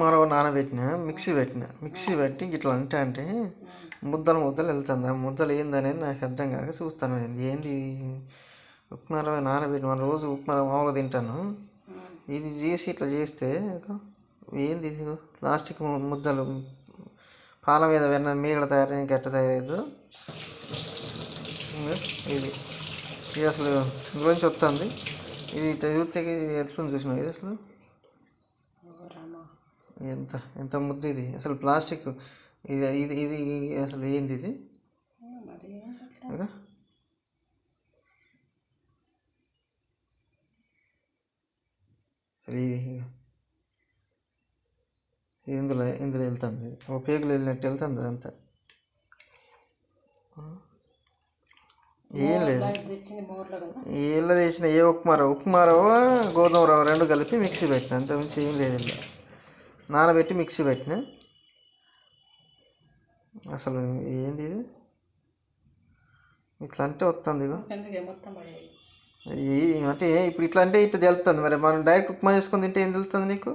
మరో నానబెట్టిన మిక్సీ పెట్టి ఇట్లా అంటే ముద్దలు వెళ్తుంది. ఆ ముద్దలు ఏందనేది నాకు అర్థం కాక చూస్తాను. నేను ఏంది ఉప్మా రవ్వ నానబెట్టి మన రోజు ఉప్మా రవ్వ మామూలుగా తింటాను. ఇది చేసి ఇట్లా చేస్తే ఏంది ఇది ప్లాస్టిక్ ముద్దలు పాల మీద వెన్న మీగడ తయారైన గట్ట తయారయ్యదు. ఇది ఇది అసలు గురించి వస్తుంది. ఇది చూస్తే ఎట్లుంది చూసినా ఇది అసలు ఎంత ఎంత ముద్ద ఇది అసలు ప్లాస్టిక్ ఇది ఇది ఇది అసలు ఏంది ఇది ఇది ఇందులో వెళ్తుంది ఓ పేగులు వెళ్ళినట్టు వెళ్తుంది అంతా. ఏం లేదు ఇళ్ళ తెచ్చిన ఏ ఉప్మా రవ్వ గోధుమ రవ్వ రెండు కలిపి మిక్సీ పెట్టిన, అంతకుమించి ఏం లేదు. ఇలా నానబెట్టి మిక్సీ పెట్టిన. అసలు ఏంది ఇది ఇట్లా అంటే వస్తుంది అంటే ఇప్పుడు ఇట్లా అంటే ఇట్లా తెలుస్తుంది. మరి మనం డైరెక్ట్ ఉప్మా చేసుకొని తింటే ఏం తెలుస్తుంది నీకు?